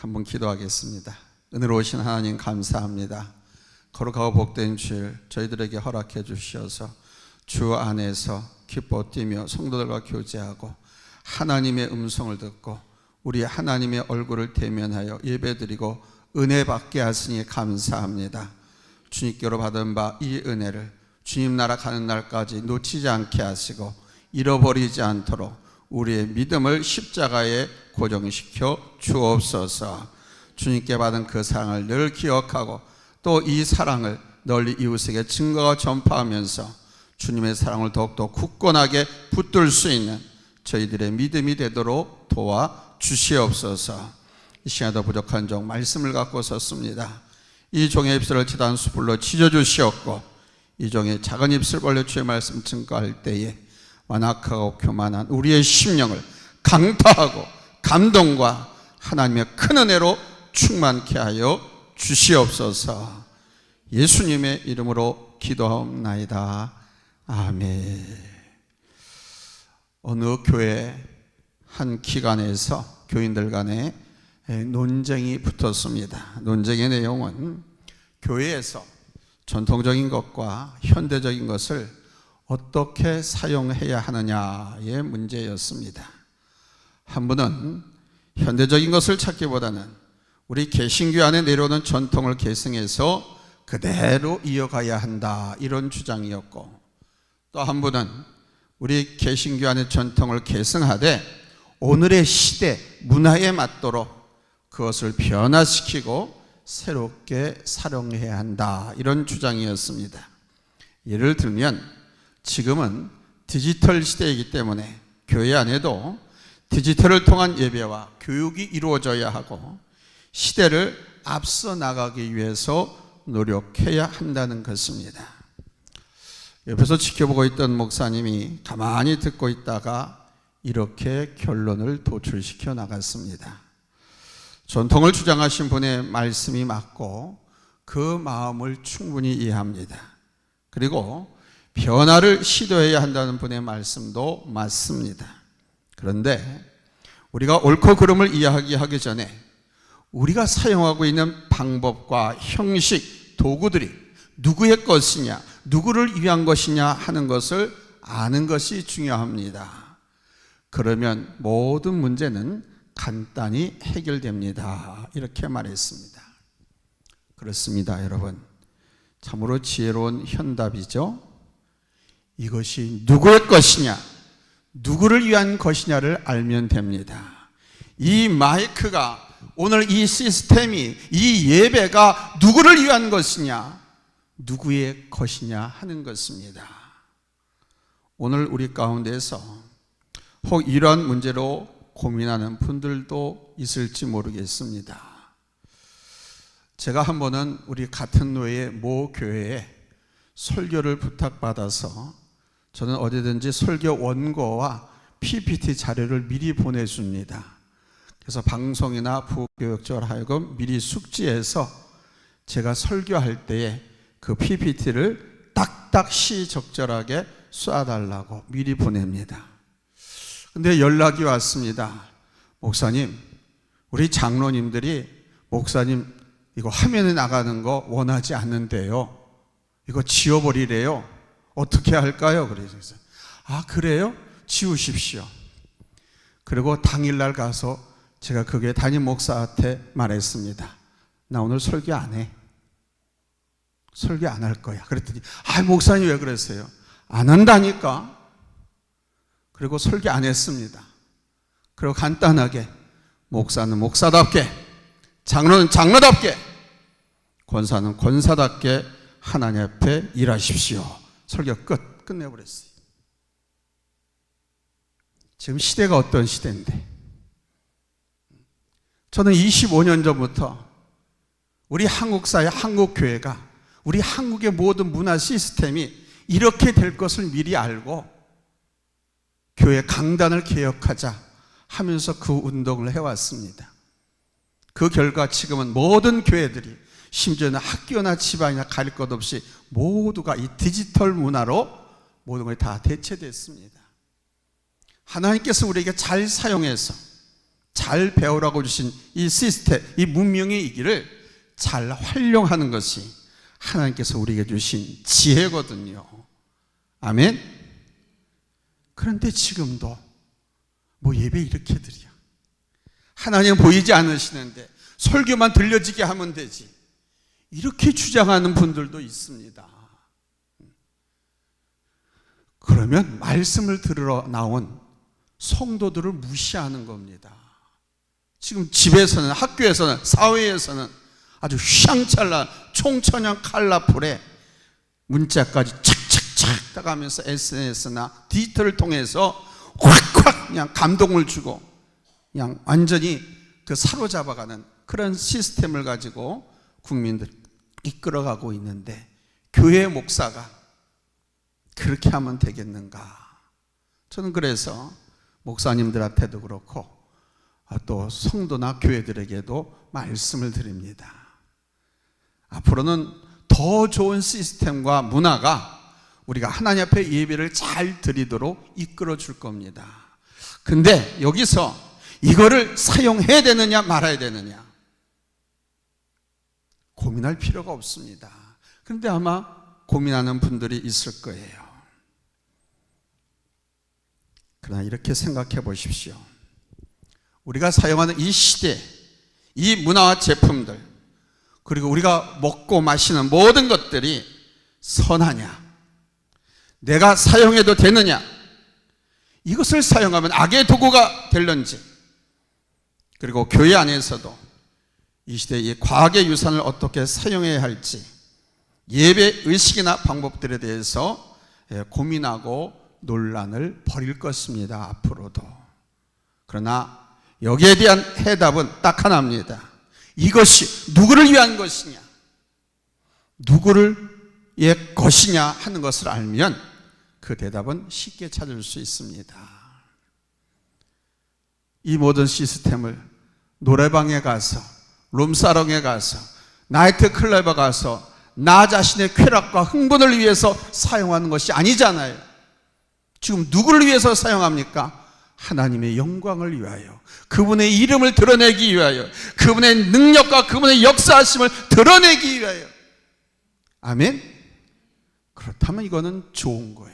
한번 기도하겠습니다. 은혜로우신 하나님 감사합니다. 거룩하고 복된 주일 저희들에게 허락해 주셔서 주 안에서 기뻐 뛰며 성도들과 교제하고 하나님의 음성을 듣고 우리 하나님의 얼굴을 대면하여 예배드리고 은혜 받게 하시니 감사합니다. 주님께로 받은 바 이 은혜를 주님 나라 가는 날까지 놓치지 않게 하시고 잃어버리지 않도록 우리의 믿음을 십자가에 고정시켜 주옵소서. 주님께 받은 그 사랑을 늘 기억하고 또 이 사랑을 널리 이웃에게 증거하고 전파하면서 주님의 사랑을 더욱더 굳건하게 붙들 수 있는 저희들의 믿음이 되도록 도와주시옵소서. 이 시간에도 부족한 종 말씀을 갖고 섰습니다. 이 종의 입술을 지단 수풀로 찢어주시옵고 이 종의 작은 입술 벌려 주의 말씀 증거할 때에 완악하고 교만한 우리의 심령을 강타하고 감동과 하나님의 큰 은혜로 충만케 하여 주시옵소서. 예수님의 이름으로 기도하옵나이다. 아멘. 어느 교회 한 기관에서 교인들 간에 논쟁이 붙었습니다. 논쟁의 내용은 교회에서 전통적인 것과 현대적인 것을 어떻게 사용해야 하느냐의 문제였습니다. 한 분은 현대적인 것을 찾기보다는 우리 개신교 안에 내려오는 전통을 계승해서 그대로 이어가야 한다, 이런 주장이었고, 또 한 분은 우리 개신교 안의 전통을 계승하되 오늘의 시대 문화에 맞도록 그것을 변화시키고 새롭게 사용해야 한다, 이런 주장이었습니다. 예를 들면 지금은 디지털 시대이기 때문에 교회 안에도 디지털을 통한 예배와 교육이 이루어져야 하고 시대를 앞서 나가기 위해서 노력해야 한다는 것입니다. 옆에서 지켜보고 있던 목사님이 가만히 듣고 있다가 이렇게 결론을 도출시켜 나갔습니다. 전통을 주장하신 분의 말씀이 맞고 그 마음을 충분히 이해합니다. 그리고 변화를 시도해야 한다는 분의 말씀도 맞습니다. 그런데 우리가 옳고 그름을 이야기하기 전에 우리가 사용하고 있는 방법과 형식, 도구들이 누구의 것이냐, 누구를 위한 것이냐 하는 것을 아는 것이 중요합니다. 그러면 모든 문제는 간단히 해결됩니다. 이렇게 말했습니다. 그렇습니다, 여러분. 참으로 지혜로운 현답이죠. 이것이 누구의 것이냐, 누구를 위한 것이냐를 알면 됩니다. 이 마이크가, 오늘 이 시스템이, 이 예배가 누구를 위한 것이냐, 누구의 것이냐 하는 것입니다. 오늘 우리 가운데서 혹 이러한 문제로 고민하는 분들도 있을지 모르겠습니다. 제가 한 번은 우리 같은 노예의 모 교회에 설교를 부탁받아서 저는 어디든지 설교 원고와 PPT 자료를 미리 보내줍니다. 그래서 방송이나 부교육자로 하여금 미리 숙지해서 제가 설교할 때에 그 PPT를 딱딱 시적절하게 쏴달라고 미리 보냅니다. 근데 연락이 왔습니다. 목사님, 우리 장로님들이 목사님 이거 화면에 나가는 거 원하지 않는데요, 이거 지워버리래요. 어떻게 할까요? 그래서 아, 그래요? 지우십시오. 그리고 당일날 가서 제가 그게 담임 목사한테 말했습니다. 나 오늘 설교 안 해. 설교 안 할 거야. 그랬더니 아, 목사님 왜 그러세요? 안 한다니까. 그리고 설교 안 했습니다. 그리고 간단하게 목사는 목사답게, 장로는 장로답게, 권사는 권사답게 하나님 앞에 일하십시오. 설교 끝내버렸어요. 지금 시대가 어떤 시대인데, 저는 25년 전부터 우리 한국 사회, 한국 교회가, 우리 한국의 모든 문화 시스템이 이렇게 될 것을 미리 알고 교회 강단을 개혁하자 하면서 그 운동을 해왔습니다. 그 결과 지금은 모든 교회들이, 심지어는 학교나 집안이나 가릴 것 없이 모두가 이 디지털 문화로 모든 것이 다 대체됐습니다. 하나님께서 우리에게 잘 사용해서 잘 배우라고 주신 이 시스템, 이 문명의 이기를 잘 활용하는 것이 하나님께서 우리에게 주신 지혜거든요. 아멘. 그런데 지금도 뭐 예배 이렇게 드려, 하나님 보이지 않으시는데 설교만 들려지게 하면 되지, 이렇게 주장하는 분들도 있습니다. 그러면 말씀을 들으러 나온 성도들을 무시하는 겁니다. 지금 집에서는, 학교에서는, 사회에서는 아주 휘황찬란 총천연 칼라풀에 문자까지 착착착 따가면서 SNS나 디지털을 통해서 확확 그냥 감동을 주고 그냥 완전히 그 사로잡아가는 그런 시스템을 가지고 국민들 이끌어가고 있는데, 교회 목사가 그렇게 하면 되겠는가? 저는 그래서 목사님들한테도 그렇고 또 성도나 교회들에게도 말씀을 드립니다. 앞으로는 더 좋은 시스템과 문화가 우리가 하나님 앞에 예배를 잘 드리도록 이끌어 줄 겁니다. 근데 여기서 이거를 사용해야 되느냐 말아야 되느냐 고민할 필요가 없습니다. 그런데 아마 고민하는 분들이 있을 거예요. 그러나 이렇게 생각해 보십시오. 우리가 사용하는 이 시대, 이 문화와 제품들, 그리고 우리가 먹고 마시는 모든 것들이 선하냐, 내가 사용해도 되느냐, 이것을 사용하면 악의 도구가 될런지, 그리고 교회 안에서도 이 시대의 과학의 유산을 어떻게 사용해야 할지 예배 의식이나 방법들에 대해서 고민하고 논란을 벌일 것입니다. 앞으로도. 그러나 여기에 대한 해답은 딱 하나입니다. 이것이 누구를 위한 것이냐, 누구를 위한 것이냐 하는 것을 알면 그 대답은 쉽게 찾을 수 있습니다. 이 모든 시스템을 노래방에 가서, 룸사롱에 가서, 나이트클럽에 가서 나 자신의 쾌락과 흥분을 위해서 사용하는 것이 아니잖아요. 지금 누구를 위해서 사용합니까? 하나님의 영광을 위하여, 그분의 이름을 드러내기 위하여, 그분의 능력과 그분의 역사하심을 드러내기 위하여. 아멘? 그렇다면 이거는 좋은 거예요.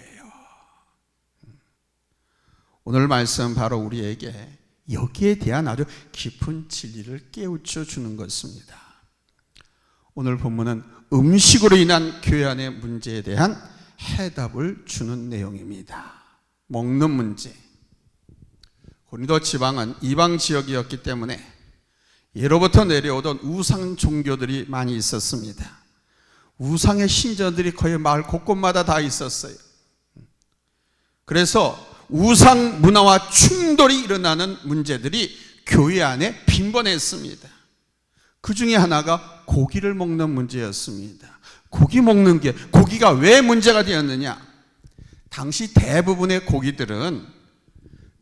오늘 말씀 바로 우리에게 여기에 대한 아주 깊은 진리를 깨우쳐 주는 것입니다. 오늘 본문은 음식으로 인한 교회 안의 문제에 대한 해답을 주는 내용입니다. 먹는 문제. 고린도 지방은 이방 지역이었기 때문에 예로부터 내려오던 우상 종교들이 많이 있었습니다. 우상의 신전들이 거의 마을 곳곳마다 다 있었어요. 그래서 우상 문화와 충돌이 일어나는 문제들이 교회 안에 빈번했습니다. 그 중에 하나가 고기를 먹는 문제였습니다. 고기 먹는 게, 고기가 왜 문제가 되었느냐? 당시 대부분의 고기들은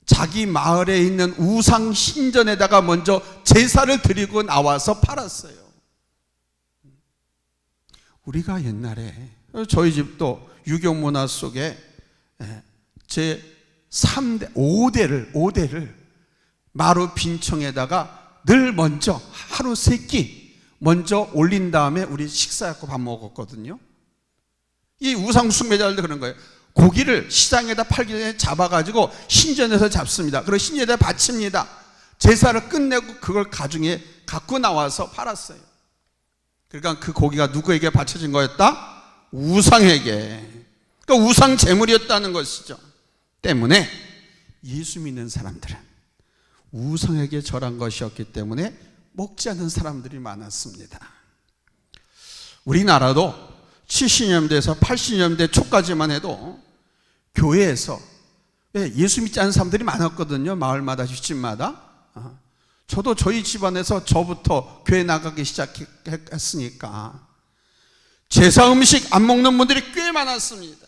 자기 마을에 있는 우상 신전에다가 먼저 제사를 드리고 나와서 팔았어요. 우리가 옛날에, 저희 집도 유교 문화 속에 제 3대, 5대를 마루 빈청에다가 늘 먼저 하루 3끼 먼저 올린 다음에 우리 식사하고 밥 먹었거든요. 이 우상 숭배자들도 그런 거예요. 고기를 시장에다 팔기 전에 잡아가지고 신전에서 잡습니다. 그리고 신전에다 바칩니다. 제사를 끝내고 그걸 가중에 갖고 나와서 팔았어요. 그러니까 그 고기가 누구에게 바쳐진 거였다? 우상에게. 그러니까 우상 제물이었다는 것이죠. 때문에 예수 믿는 사람들은 우상에게 절한 것이었기 때문에 먹지 않는 사람들이 많았습니다. 우리나라도 70년대에서 80년대 초까지만 해도 교회에서 예수 믿지 않는 사람들이 많았거든요. 마을마다, 집집마다. 저도 저희 집안에서 저부터 교회 나가기 시작했으니까 제사 음식 안 먹는 분들이 꽤 많았습니다.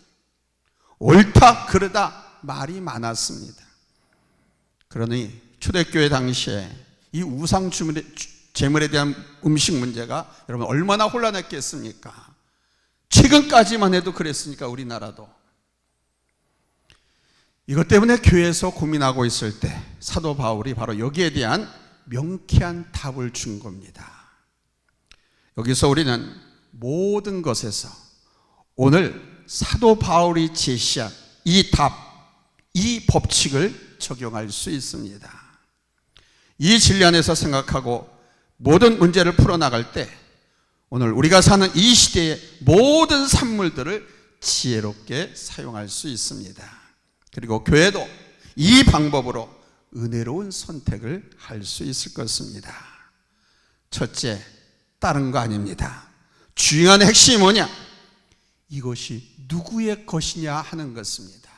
옳다 그르다 말이 많았습니다. 그러니 초대교회 당시에 이 우상 제물에 대한 음식 문제가 여러분 얼마나 혼란했겠습니까? 최근까지만 해도 그랬으니까 우리나라도. 이것 때문에 교회에서 고민하고 있을 때 사도 바울이 바로 여기에 대한 명쾌한 답을 준 겁니다. 여기서 우리는 모든 것에서 오늘 사도 바울이 제시한 이 답, 이 법칙을 적용할 수 있습니다. 이 진리 안에서 생각하고 모든 문제를 풀어나갈 때 오늘 우리가 사는 이 시대의 모든 산물들을 지혜롭게 사용할 수 있습니다. 그리고 교회도 이 방법으로 은혜로운 선택을 할 수 있을 것입니다. 첫째, 다른 거 아닙니다. 중요한 핵심이 뭐냐? 이것이 누구의 것이냐 하는 것입니다.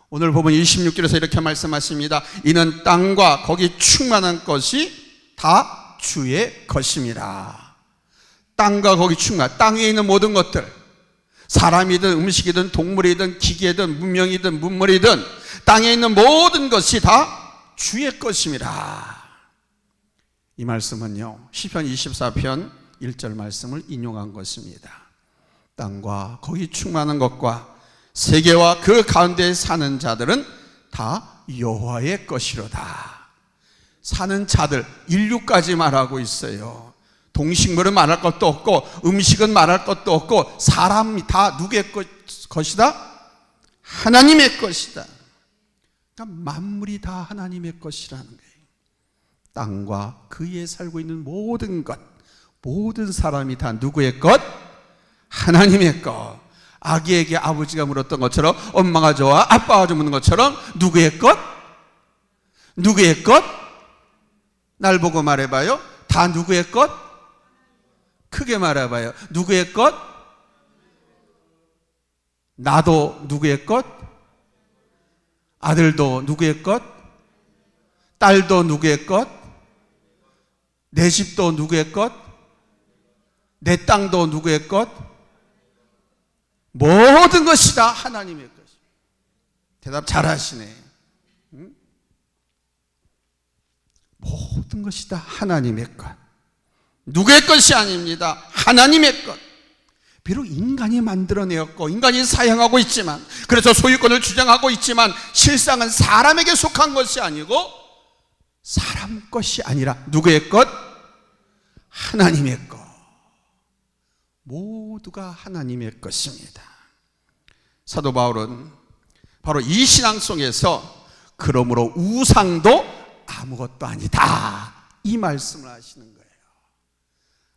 오늘 보면 26절에서 이렇게 말씀하십니다. 이는 땅과 거기 충만한 것이 다 주의 것입니다. 땅과 거기 충만, 땅에 있는 모든 것들, 사람이든 음식이든 동물이든 기계든 문명이든 문물이든 땅에 있는 모든 것이 다 주의 것입니다. 이 말씀은요, 시편 24편 1절 말씀을 인용한 것입니다. 땅과 거기 충만한 것과 세계와 그 가운데 사는 자들은 다 여호와의 것이로다. 사는 자들, 인류까지 말하고 있어요. 동식물은 말할 것도 없고 음식은 말할 것도 없고 사람이 다 누구의 것이다? 하나님의 것이다. 그러니까 만물이 다 하나님의 것이라는 거예요. 땅과 그 위에 살고 있는 모든 것, 모든 사람이 다 누구의 것? 하나님의 것. 아기에게 아버지가 물었던 것처럼, 엄마가 좋아 아빠가 좀 묻는 것처럼 누구의 것? 누구의 것? 날 보고 말해봐요. 다 누구의 것? 크게 말해봐요. 누구의 것? 나도 누구의 것? 아들도 누구의 것? 딸도 누구의 것? 내 집도 누구의 것? 내 땅도 누구의 것? 모든 것이 다 하나님의 것. 대답 잘하시네. 응? 모든 것이 다 하나님의 것. 누구의 것이 아닙니다. 하나님의 것. 비록 인간이 만들어내었고 인간이 사용하고 있지만, 그래서 소유권을 주장하고 있지만 실상은 사람에게 속한 것이 아니고 사람 것이 아니라 누구의 것? 하나님의 것. 모두가 하나님의 것입니다. 사도 바울은 바로 이 신앙 속에서 그러므로 우상도 아무것도 아니다, 이 말씀을 하시는 거예요.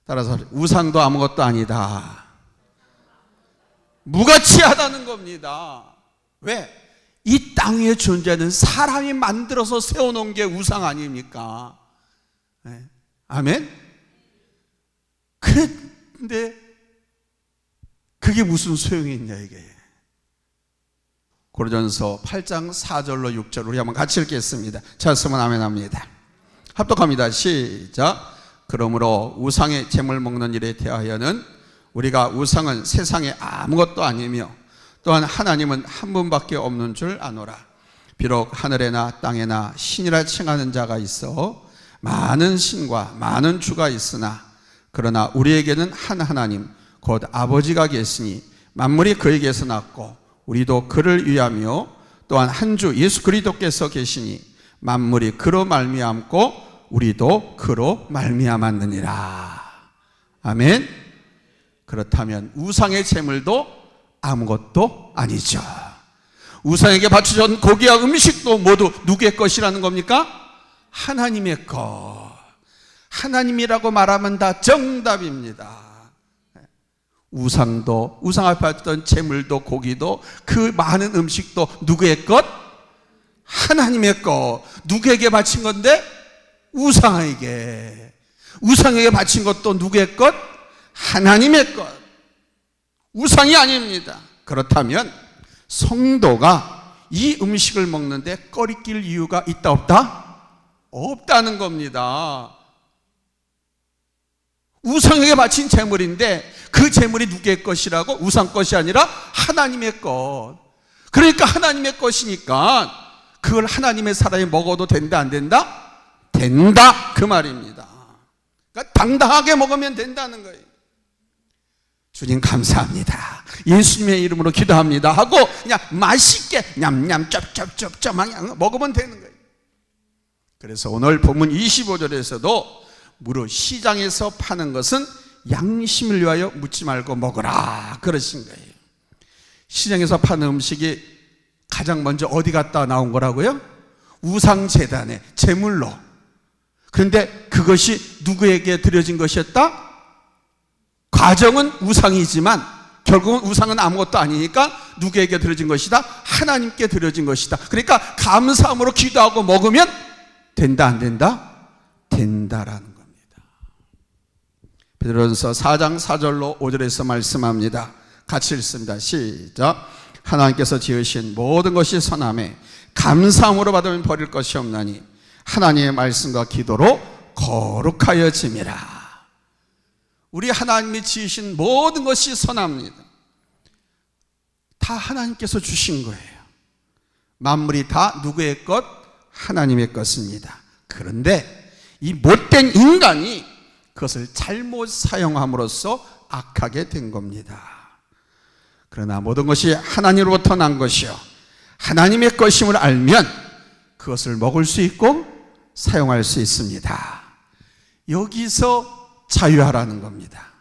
따라서 우상도 아무것도 아니다, 무가치하다는 겁니다. 왜? 이 땅 위에 존재하는 사람이 만들어서 세워놓은 게 우상 아닙니까? 네. 아멘? 그런데 그게 무슨 소용이 있냐 이게. 고린도전서 8장 4절로 6절 우리 한번 같이 읽겠습니다. 찾았으면 아멘 합니다. 합독합니다. 시작. 그러므로 우상의 제물 먹는 일에 대하여는 우리가 우상은 세상에 아무것도 아니며 또한 하나님은 한 분밖에 없는 줄 아노라. 비록 하늘에나 땅에나 신이라 칭하는 자가 있어 많은 신과 많은 주가 있으나 그러나 우리에게는 한 하나님 곧 아버지가 계시니 만물이 그에게서 났고 우리도 그를 위하며 또한 한 주 예수 그리스도께서 계시니 만물이 그로 말미암고 우리도 그로 말미암았느니라. 아멘. 그렇다면 우상의 제물도 아무것도 아니죠. 우상에게 바쳐진 고기와 음식도 모두 누구의 것이라는 겁니까? 하나님의 것. 하나님이라고 말하면 다 정답입니다. 우상도, 우상 앞에 바쳤던 제물도 고기도 그 많은 음식도 누구의 것? 하나님의 것. 누구에게 바친 건데? 우상에게. 우상에게 바친 것도 누구의 것? 하나님의 것. 우상이 아닙니다. 그렇다면 성도가 이 음식을 먹는데 꺼리낄 이유가 있다 없다? 없다는 겁니다. 우상에게 바친 제물인데 그 제물이 누구의 것이라고? 우상 것이 아니라 하나님의 것. 그러니까 하나님의 것이니까 그걸 하나님의 사람이 먹어도 된다 안 된다? 된다, 그 말입니다. 그러니까 당당하게 먹으면 된다는 거예요. 주님 감사합니다, 예수님의 이름으로 기도합니다 하고 그냥 맛있게 냠냠 쩝쩝쩝쩝 그냥 먹으면 되는 거예요. 그래서 오늘 본문 25절에서도 무릇 시장에서 파는 것은 양심을 위하여 묻지 말고 먹으라 그러신 거예요. 시장에서 파는 음식이 가장 먼저 어디 갔다 나온 거라고요? 우상재단에 제물로. 그런데 그것이 누구에게 드려진 것이었다? 과정은 우상이지만 결국은 우상은 아무것도 아니니까 누구에게 드려진 것이다? 하나님께 드려진 것이다. 그러니까 감사함으로 기도하고 먹으면 된다 안 된다? 된다라는 겁니다. 베드로전서 4장 4절로 5절에서 말씀합니다. 같이 읽습니다. 시작. 하나님께서 지으신 모든 것이 선하매 감사함으로 받으면 버릴 것이 없나니 하나님의 말씀과 기도로 거룩하여짐이라. 우리 하나님이 지으신 모든 것이 선합니다. 다 하나님께서 주신 거예요. 만물이 다 누구의 것? 하나님의 것입니다. 그런데 이 못된 인간이 그것을 잘못 사용함으로써 악하게 된 겁니다. 그러나 모든 것이 하나님으로부터 난 것이요 하나님의 것임을 알면 그것을 먹을 수 있고 사용할 수 있습니다. 여기서 자유하라는 겁니다.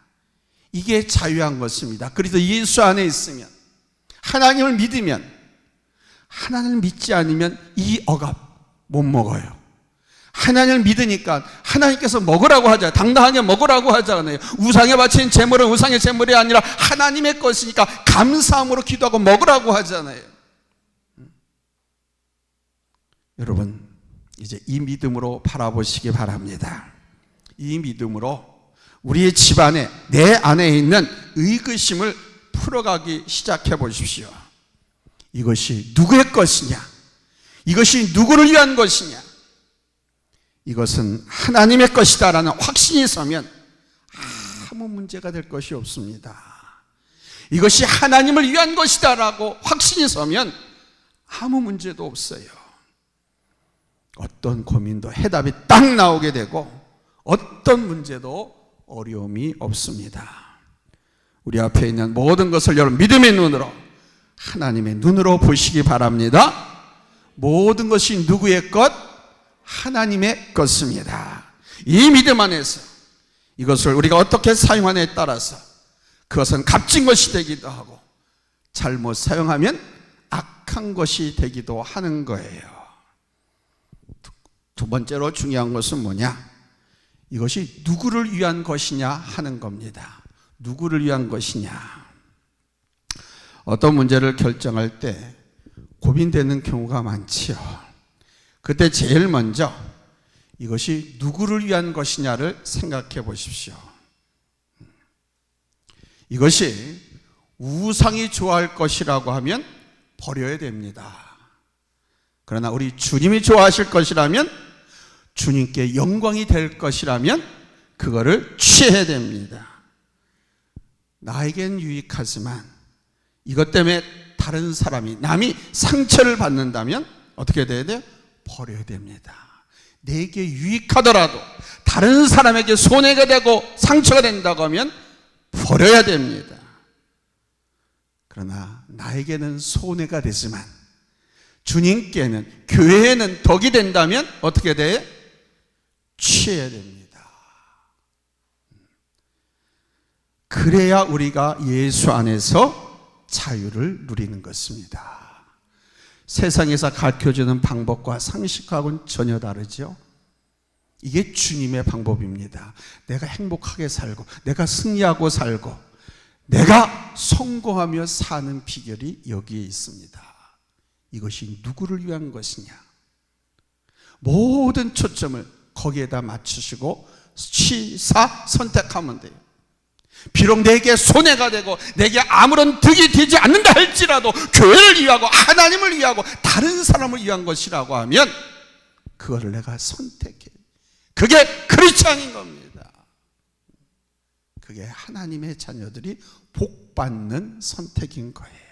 이게 자유한 것입니다. 그래서 예수 안에 있으면, 하나님을 믿으면, 하나님을 믿지 않으면 이 억압 못 먹어요. 하나님을 믿으니까 하나님께서 먹으라고 하잖아요. 당당하게 먹으라고 하잖아요. 우상에 바친 제물은 우상의 제물이 아니라 하나님의 것이니까 감사함으로 기도하고 먹으라고 하잖아요. 여러분, 이제 이 믿음으로 바라보시기 바랍니다. 이 믿음으로 우리의 집안에, 내 안에 있는 의구심을 풀어가기 시작해 보십시오. 이것이 누구의 것이냐? 이것이 누구를 위한 것이냐? 이것은 하나님의 것이다라는 확신이 서면 아무 문제가 될 것이 없습니다. 이것이 하나님을 위한 것이다라고 확신이 서면 아무 문제도 없어요. 어떤 고민도 해답이 딱 나오게 되고 어떤 문제도 어려움이 없습니다. 우리 앞에 있는 모든 것을 여러분 믿음의 눈으로, 하나님의 눈으로 보시기 바랍니다. 모든 것이 누구의 것? 하나님의 것입니다. 이 믿음 안에서 이것을 우리가 어떻게 사용하느냐에 따라서 그것은 값진 것이 되기도 하고 잘못 사용하면 악한 것이 되기도 하는 거예요. 두 번째로 중요한 것은 뭐냐? 이것이 누구를 위한 것이냐 하는 겁니다. 누구를 위한 것이냐. 어떤 문제를 결정할 때 고민되는 경우가 많지요. 그때 제일 먼저 이것이 누구를 위한 것이냐를 생각해 보십시오. 이것이 우상이 좋아할 것이라고 하면 버려야 됩니다. 그러나 우리 주님이 좋아하실 것이라면, 주님께 영광이 될 것이라면 그거를 취해야 됩니다. 나에겐 유익하지만 이것 때문에 다른 사람이, 남이 상처를 받는다면 어떻게 돼야 돼요? 버려야 됩니다. 내게 유익하더라도 다른 사람에게 손해가 되고 상처가 된다고 하면 버려야 됩니다. 그러나 나에게는 손해가 되지만 주님께는, 교회에는 덕이 된다면 어떻게 돼? 취해야 됩니다. 그래야 우리가 예수 안에서 자유를 누리는 것입니다. 세상에서 가르쳐주는 방법과 상식하고는 전혀 다르죠. 이게 주님의 방법입니다. 내가 행복하게 살고, 내가 승리하고 살고, 내가 성공하며 사는 비결이 여기에 있습니다. 이것이 누구를 위한 것이냐? 모든 초점을 거기에다 맞추시고 취사 선택하면 돼요. 비록 내게 손해가 되고 내게 아무런 득이 되지 않는다 할지라도 교회를 위하고 하나님을 위하고 다른 사람을 위한 것이라고 하면 그거를 내가 선택해. 그게 크리스찬인 겁니다. 그게 하나님의 자녀들이 복받는 선택인 거예요.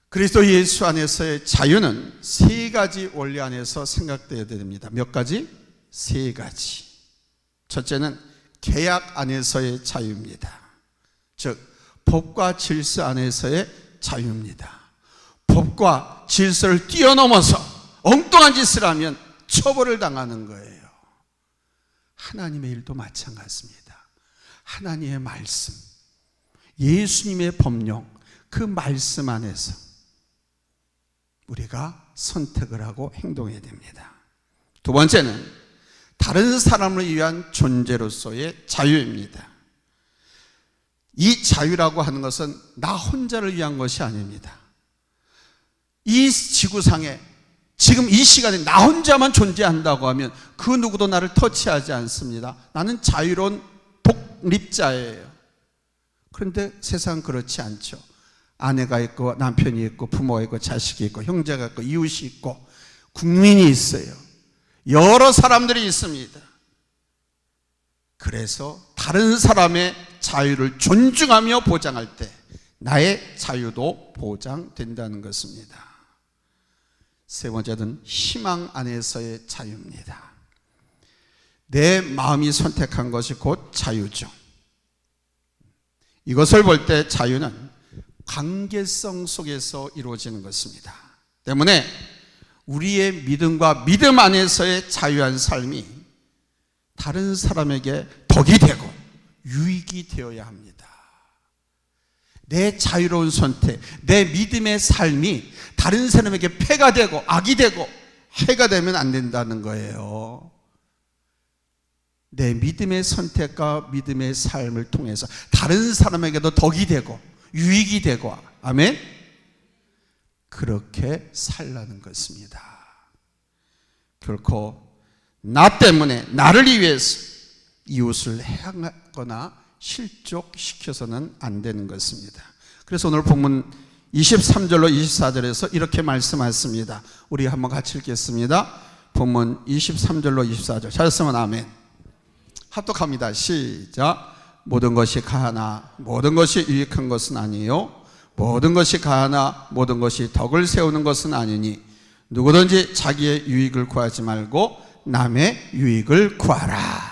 그리스도 예수 안에서의 자유는 세 가지 원리 안에서 생각되어야 됩니다. 몇 가지? 세 가지. 첫째는 계약 안에서의 자유입니다. 즉 법과 질서 안에서의 자유입니다. 법과 질서를 뛰어넘어서 엉뚱한 짓을 하면 처벌을 당하는 거예요. 하나님의 일도 마찬가지입니다. 하나님의 말씀, 예수님의 법령, 그 말씀 안에서 우리가 선택을 하고 행동해야 됩니다. 두 번째는 다른 사람을 위한 존재로서의 자유입니다. 이 자유라고 하는 것은 나 혼자를 위한 것이 아닙니다. 이 지구상에 지금 이 시간에 나 혼자만 존재한다고 하면 그 누구도 나를 터치하지 않습니다. 나는 자유로운 독립자예요. 그런데 세상은 그렇지 않죠. 아내가 있고 남편이 있고 부모가 있고 자식이 있고 형제가 있고 이웃이 있고 국민이 있어요. 여러 사람들이 있습니다. 그래서 다른 사람의 자유를 존중하며 보장할 때 나의 자유도 보장된다는 것입니다. 세 번째는 희망 안에서의 자유입니다. 내 마음이 선택한 것이 곧 자유죠. 이것을 볼 때 자유는 관계성 속에서 이루어지는 것입니다. 때문에 우리의 믿음과 믿음 안에서의 자유한 삶이 다른 사람에게 덕이 되고 유익이 되어야 합니다. 내 자유로운 선택, 내 믿음의 삶이 다른 사람에게 폐가 되고 악이 되고 해가 되면 안 된다는 거예요. 내 믿음의 선택과 믿음의 삶을 통해서 다른 사람에게도 덕이 되고 유익이 되고, 아멘? 그렇게 살라는 것입니다. 결코 나 때문에 나를 위해서 이웃을 해하거나 실족시켜서는 안 되는 것입니다. 그래서 오늘 본문 23절로 24절에서 이렇게 말씀하셨습니다. 우리 한번 같이 읽겠습니다. 본문 23절로 24절 잘했으면 아멘. 합독합니다. 시작. 모든 것이 가하나 모든 것이 유익한 것은 아니요 모든 것이 가하나 모든 것이 덕을 세우는 것은 아니니 누구든지 자기의 유익을 구하지 말고 남의 유익을 구하라.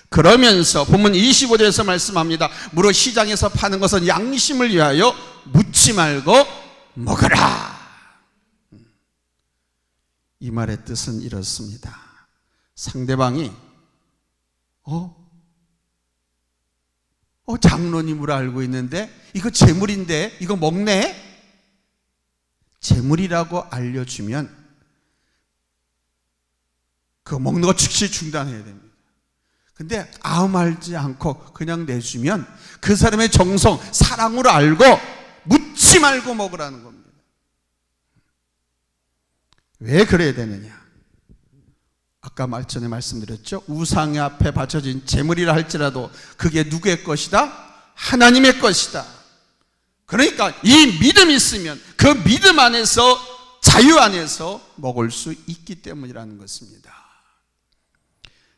그러면서 본문 25절에서 말씀합니다. 무릇 시장에서 파는 것은 양심을 위하여 묻지 말고 먹으라. 이 말의 뜻은 이렇습니다. 상대방이 장로님으로 알고 있는데 이거 재물인데 이거 먹네? 재물이라고 알려주면 그거 먹는 거 즉시 중단해야 됩니다. 근데 아무 말지 않고 그냥 내주면 그 사람의 정성, 사랑으로 알고 묻지 말고 먹으라는 겁니다. 왜 그래야 되느냐? 아까 전에 말씀드렸죠. 우상 앞에 바쳐진 재물이라 할지라도 그게 누구의 것이다? 하나님의 것이다. 그러니까 이 믿음이 있으면 그 믿음 안에서 자유 안에서 먹을 수 있기 때문이라는 것입니다.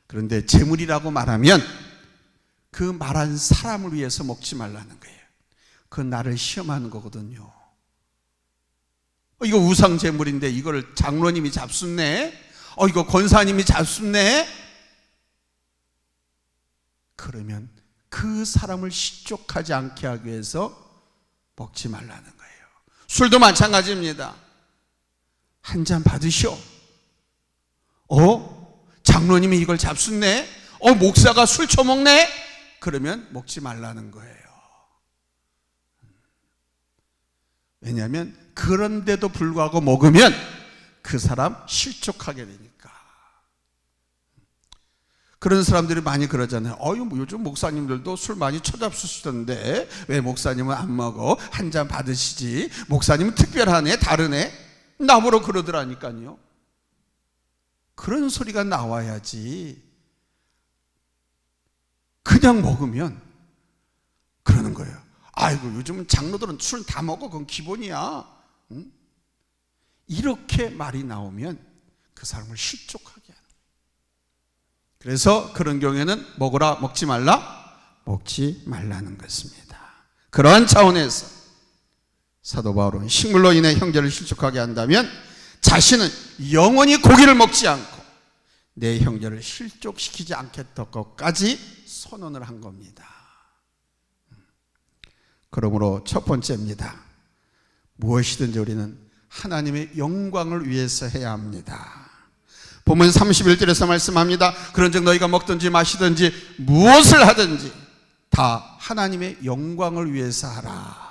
그런데 재물이라고 말하면 그 말한 사람을 위해서 먹지 말라는 거예요. 그건 나를 시험하는 거거든요. 이거 우상 재물인데 이걸 장로님이 잡숫네? 이거 권사님이 잡숫네? 그러면 그 사람을 실족하지 않게 하기 위해서 먹지 말라는 거예요. 술도 마찬가지입니다. 한 잔 받으시오. 장로님이 이걸 잡숫네? 목사가 술 처먹네? 그러면 먹지 말라는 거예요. 왜냐하면 그런데도 불구하고 먹으면 그 사람 실족하게 되니까. 그런 사람들이 많이 그러잖아요. 요즘 목사님들도 술 많이 쳐잡수시던데 왜 목사님은 안 먹어? 한 잔 받으시지. 목사님은 특별하네, 다르네. 나보러 그러더라니까요. 그런 소리가 나와야지. 그냥 먹으면 그러는 거예요. 요즘은 장로들은 술 다 먹어. 그건 기본이야. 응? 이렇게 말이 나오면 그 사람을 실족하게 하는 거예요. 그래서 그런 경우에는 먹으라, 먹지 말라? 먹지 말라는 것입니다. 그러한 차원에서 사도 바울은 식물로 인해 형제를 실족하게 한다면 자신은 영원히 고기를 먹지 않고 내 형제를 실족시키지 않겠다고까지 선언을 한 겁니다. 그러므로 첫 번째입니다. 무엇이든지 우리는 하나님의 영광을 위해서 해야 합니다. 본문 31절에서 말씀합니다. 그런즉 너희가 먹든지 마시든지 무엇을 하든지 다 하나님의 영광을 위해서 하라.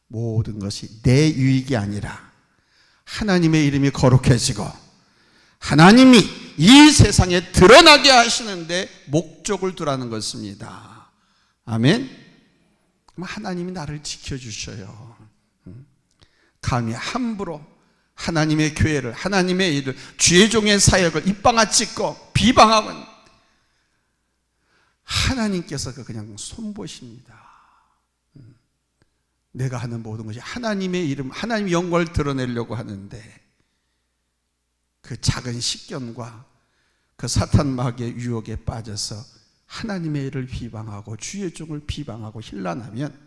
모든 것이 내 유익이 아니라 하나님의 이름이 거룩해지고 하나님이 이 세상에 드러나게 하시는데 목적을 두라는 것입니다. 아멘. 하나님이 나를 지켜주셔요. 감히 함부로 하나님의 교회를, 하나님의 일을, 주의 종의 사역을 입방아 찍고 비방하면 하나님께서 그냥 손보십니다. 내가 하는 모든 것이 하나님의 이름, 하나님의 영광을 드러내려고 하는데 그 작은 식견과 그 사탄 마귀의 유혹에 빠져서 하나님의 일을 비방하고 주의 종을 비방하고 힐난하면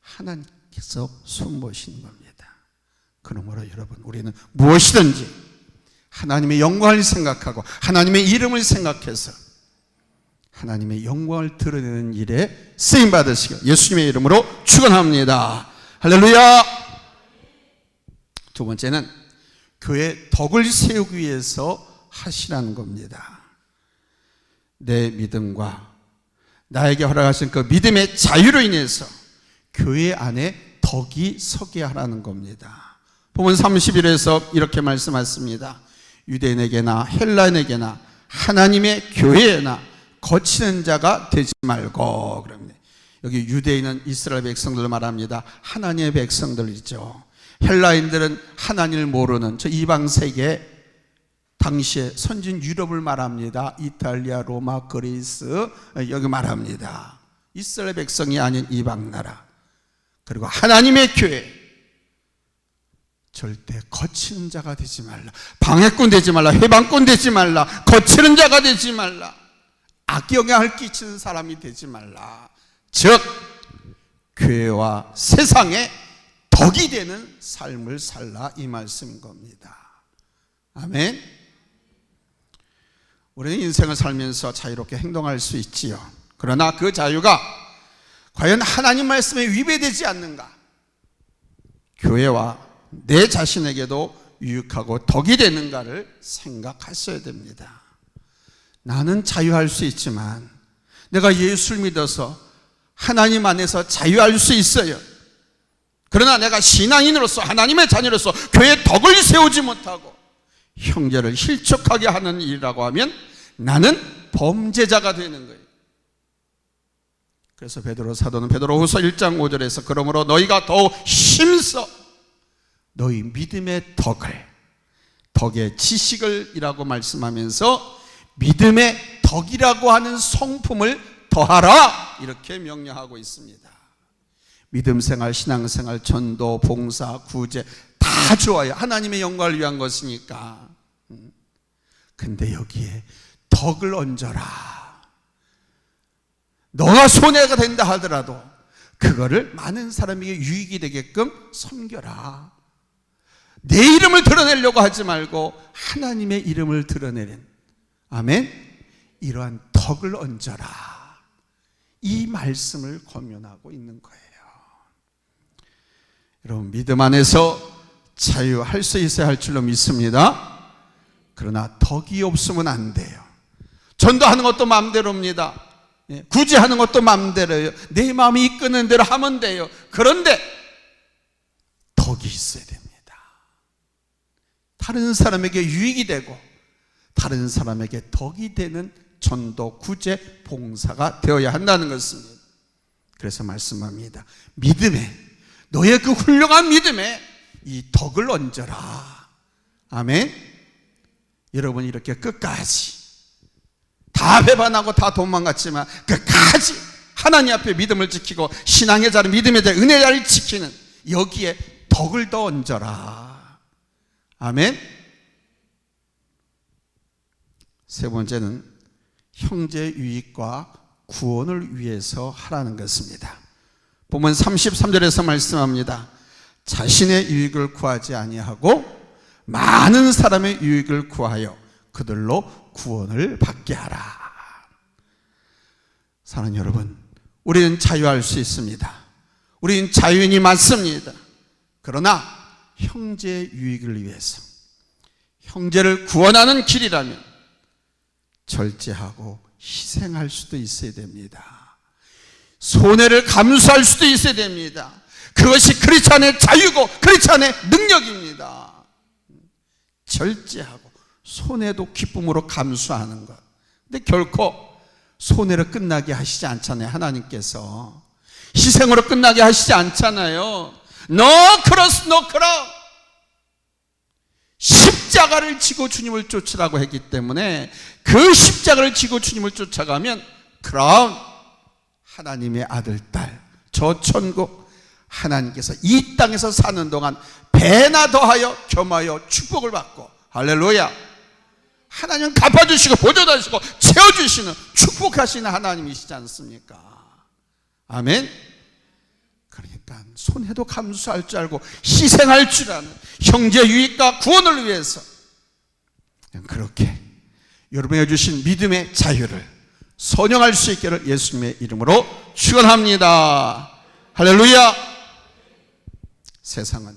하나님께서 손보시는 겁니다. 그러므로 여러분, 우리는 무엇이든지 하나님의 영광을 생각하고 하나님의 이름을 생각해서 하나님의 영광을 드러내는 일에 쓰임 받으시고 예수님의 이름으로 축원합니다. 할렐루야. 두 번째는 교회의 덕을 세우기 위해서 하시라는 겁니다. 내 믿음과 나에게 허락하신 그 믿음의 자유로 인해서 교회 안에 덕이 서게 하라는 겁니다. 본문 31에서 이렇게 말씀하십니다. 유대인에게나 헬라인에게나 하나님의 교회에나 거치는 자가 되지 말고. 그럽니다. 여기 유대인은 이스라엘 백성들을 말합니다. 하나님의 백성들이죠. 헬라인들은 하나님을 모르는 저 이방 세계 당시에 선진 유럽을 말합니다. 이탈리아, 로마, 그리스 여기 말합니다. 이스라엘 백성이 아닌 이방 나라. 그리고 하나님의 교회, 절대 거치는 자가 되지 말라. 방해꾼 되지 말라. 해방꾼 되지 말라. 거치는 자가 되지 말라. 악영향을 끼치는 사람이 되지 말라. 즉 교회와 세상에 덕이 되는 삶을 살라, 이 말씀인 겁니다. 아멘. 우리는 인생을 살면서 자유롭게 행동할 수 있지요. 그러나 그 자유가 과연 하나님 말씀에 위배되지 않는가? 교회와 내 자신에게도 유익하고 덕이 되는가를 생각하셔야 됩니다. 나는 자유할 수 있지만 내가 예수를 믿어서 하나님 안에서 자유할 수 있어요. 그러나 내가 신앙인으로서, 하나님의 자녀로서 교회의 덕을 세우지 못하고 형제를 실족하게 하는 일이라고 하면 나는 범죄자가 되는 거예요. 그래서 베드로 사도는 베드로후서 1장 5절에서 그러므로 너희가 더욱 힘써 너희 믿음의 덕을, 덕의 지식을 이라고 말씀하면서 믿음의 덕이라고 하는 성품을 더하라, 이렇게 명령하고 있습니다. 믿음 생활, 신앙 생활, 전도, 봉사, 구제 다 좋아요. 하나님의 영광을 위한 것이니까. 근데 여기에 덕을 얹어라. 너가 손해가 된다 하더라도 그거를 많은 사람에게 유익이 되게끔 섬겨라. 내 이름을 드러내려고 하지 말고 하나님의 이름을 드러내는, 아멘, 이러한 덕을 얹어라, 이 말씀을 권면하고 있는 거예요. 여러분, 믿음 안에서 자유할 수 있어야 할 줄로 믿습니다. 그러나 덕이 없으면 안 돼요. 전도하는 것도 마음대로입니다. 굳이 하는 것도 마음대로예요. 내 마음이 이끄는 대로 하면 돼요. 그런데 덕이 있어야 됩니다. 다른 사람에게 유익이 되고 다른 사람에게 덕이 되는 전도, 구제, 봉사가 되어야 한다는 것입니다. 그래서 말씀합니다. 믿음에, 너의 그 훌륭한 믿음에 이 덕을 얹어라. 아멘. 여러분, 이렇게 끝까지 다 배반하고 다 도망갔지만 끝까지 하나님 앞에 믿음을 지키고 신앙의 자리, 믿음의 자리, 은혜의 자리를 지키는, 여기에 덕을 더 얹어라. 아멘. 세 번째는 형제 유익과 구원을 위해서 하라는 것입니다. 본문 33절에서 말씀합니다. 자신의 유익을 구하지 아니하고 많은 사람의 유익을 구하여 그들로 구원을 받게 하라. 사랑하는 여러분, 우리는 자유할 수 있습니다. 우리는 자유인이 맞습니다. 그러나 형제의 유익을 위해서, 형제를 구원하는 길이라면 절제하고 희생할 수도 있어야 됩니다. 손해를 감수할 수도 있어야 됩니다. 그것이 크리스찬의 자유고 크리스찬의 능력입니다. 절제하고 손해도 기쁨으로 감수하는 것. 근데 결코 손해로 끝나게 하시지 않잖아요. 하나님께서 희생으로 끝나게 하시지 않잖아요. No cross, no cross. 십자가를 지고 주님을 쫓으라고 했기 때문에 그 십자가를 지고 주님을 쫓아가면 그럼 하나님의 아들, 딸, 저 천국, 하나님께서 이 땅에서 사는 동안 배나 더하여 겸하여 축복을 받고, 할렐루야, 하나님은 갚아주시고 보존하시고 채워주시는 축복하시는 하나님이시지 않습니까? 아멘. 그러니까 손해도 감수할 줄 알고 희생할 줄 아는 형제 유익과 구원을 위해서 그렇게 여러분에게 주신 믿음의 자유를 선용할 수 있기를 예수님의 이름으로 축원합니다. 할렐루야. 세상은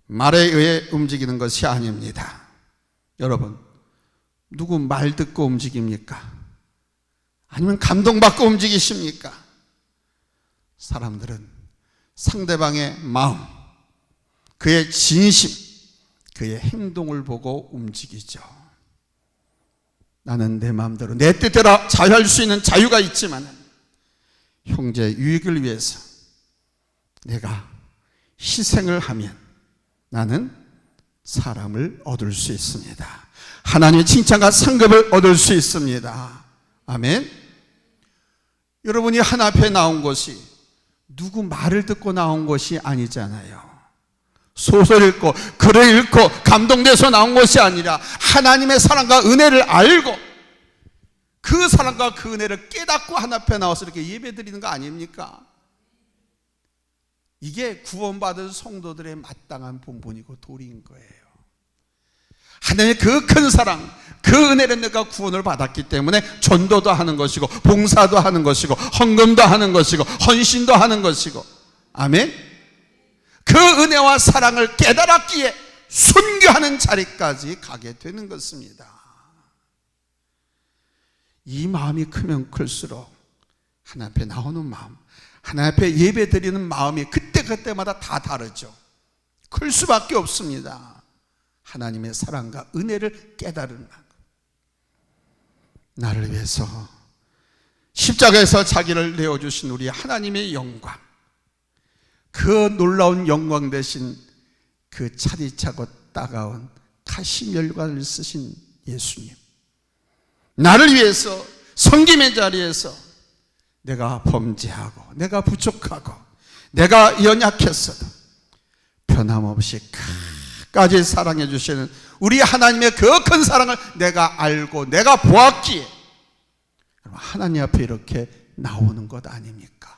말에 의해 움직이는 것이 아닙니다. 여러분, 누구 말 듣고 움직입니까? 아니면 감동받고 움직이십니까? 사람들은 상대방의 마음, 그의 진심, 그의 행동을 보고 움직이죠. 나는 내 마음대로 내 뜻대로 자유할 수 있는 자유가 있지만 형제의 유익을 위해서 내가 희생을 하면 나는 사람을 얻을 수 있습니다. 하나님의 칭찬과 상급을 얻을 수 있습니다. 아멘. 여러분이 하나 앞에 나온 것이 누구 말을 듣고 나온 것이 아니잖아요. 소설 읽고 글을 읽고 감동돼서 나온 것이 아니라 하나님의 사랑과 은혜를 알고 그 사랑과 그 은혜를 깨닫고 하나 앞에 나와서 이렇게 예배 드리는 거 아닙니까? 이게 구원받은 성도들의 마땅한 본분이고 도리인 거예요. 하나님의 그 큰 사랑, 그 은혜를 내가 구원을 받았기 때문에 전도도 하는 것이고 봉사도 하는 것이고 헌금도 하는 것이고 헌신도 하는 것이고, 아멘. 그 은혜와 사랑을 깨달았기에 순교하는 자리까지 가게 되는 것입니다. 이 마음이 크면 클수록 하나님 앞에 나오는 마음, 하나님 앞에 예배 드리는 마음이 그때그때마다 다 다르죠. 클 수밖에 없습니다. 하나님의 사랑과 은혜를 깨달은 마음. 나를 위해서 십자가에서 자기를 내어주신 우리 하나님의 영광, 그 놀라운 영광 대신 그 차디차고 따가운 가시멸관을 쓰신 예수님, 나를 위해서 섬김의 자리에서 내가 범죄하고 내가 부족하고 내가 연약했어도 변함없이 끝까지 사랑해 주시는 우리 하나님의 그 큰 사랑을 내가 알고 내가 보았기에 하나님 앞에 이렇게 나오는 것 아닙니까?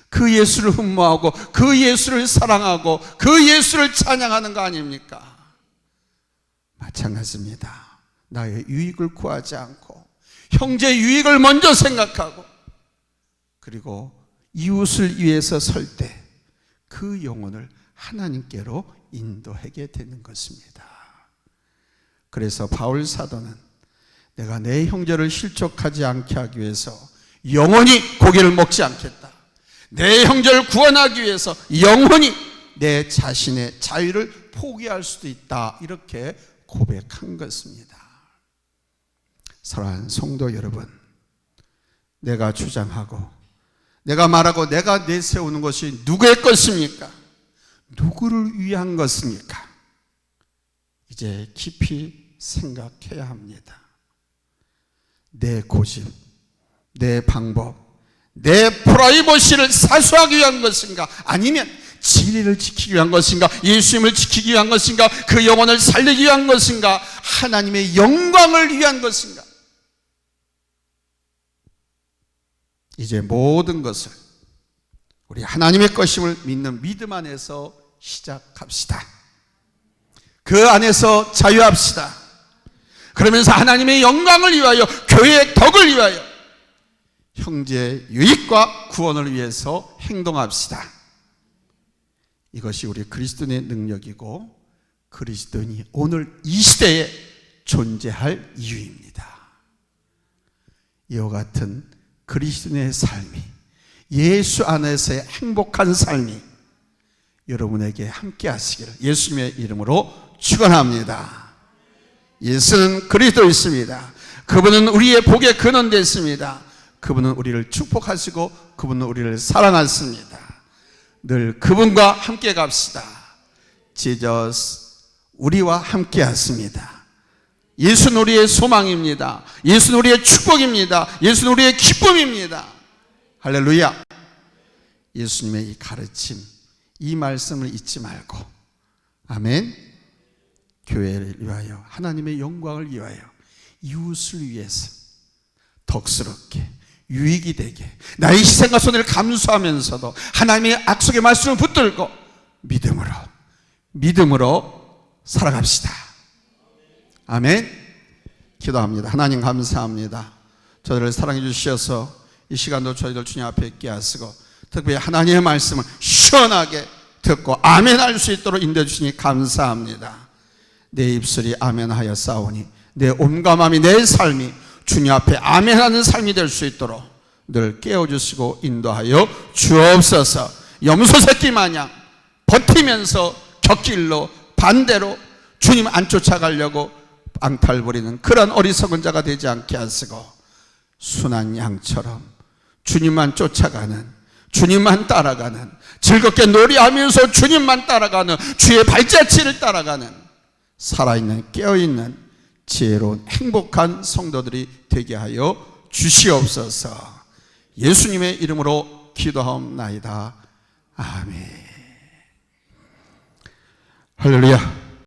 그 예수를 흠모하고 그 예수를 사랑하고 그 예수를 찬양하는 거 아닙니까? 마찬가지입니다. 나의 유익을 구하지 않고 형제 유익을 먼저 생각하고 그리고 이웃을 위해서 설 때 그 영혼을 하나님께로 인도하게 되는 것입니다. 그래서 바울 사도는 내가 내 형제를 실족하지 않게 하기 위해서 영원히 고기를 먹지 않겠다. 내 형제를 구원하기 위해서 영원히 내 자신의 자유를 포기할 수도 있다. 이렇게 고백한 것입니다. 사랑하는 성도 여러분, 내가 주장하고 내가 말하고 내가 내세우는 것이 누구의 것입니까? 누구를 위한 것입니까? 이제 깊이 생각해야 합니다. 내 고집, 내 방법, 내 프라이버시를 사수하기 위한 것인가? 아니면 진리를 지키기 위한 것인가? 예수님을 지키기 위한 것인가? 그 영혼을 살리기 위한 것인가? 하나님의 영광을 위한 것인가? 이제 모든 것을 우리 하나님의 것임을 믿는 믿음 안에서 시작합시다. 그 안에서 자유합시다. 그러면서 하나님의 영광을 위하여, 교회의 덕을 위하여, 형제의 유익과 구원을 위해서 행동합시다. 이것이 우리 그리스도인의 능력이고 그리스도인이 오늘 이 시대에 존재할 이유입니다. 이와 같은 그리스도인의 삶이, 예수 안에서의 행복한 삶이 여러분에게 함께 하시기를 예수님의 이름으로 축원합니다. 예수는 그리스도이십니다. 그분은 우리의 복의 근원 되십니다. 그분은 우리를 축복하시고 그분은 우리를 사랑하십니다. 늘 그분과 함께 갑시다. 지저스 우리와 함께 하십니다. 예수는 우리의 소망입니다. 예수는 우리의 축복입니다. 예수는 우리의 기쁨입니다. 할렐루야. 예수님의 이 가르침, 이 말씀을 잊지 말고, 아멘. 교회를 위하여, 하나님의 영광을 위하여, 이웃을 위해서 덕스럽게, 유익이 되게, 나의 희생과 손해를 감수하면서도 하나님의 약속의 말씀을 붙들고 믿음으로 살아갑시다. 아멘. 기도합니다. 하나님 감사합니다. 저희를 사랑해 주셔서 이 시간도 저희들 주님 앞에 있게 하시고, 특별히 하나님의 말씀을 시원하게 듣고 아멘 할 수 있도록 인도해 주시니 감사합니다. 내 입술이 아멘 하여 싸우니 내 온갖 마음이, 내 삶이 주님 앞에 아멘하는 삶이 될 수 있도록 늘 깨워주시고 인도하여 주옵소서. 염소 새끼 마냥 버티면서 곁길로 반대로 주님 안 쫓아가려고 앙탈 부리는 그런 어리석은 자가 되지 않게 하시고, 순한 양처럼 주님만 쫓아가는, 주님만 따라가는, 즐겁게 놀이하면서 주님만 따라가는, 주의 발자취를 따라가는 살아있는, 깨어있는 지혜로운 행복한 성도들이 되게 하여 주시옵소서. 예수님의 이름으로 기도하옵나이다. 아멘. 할렐루야.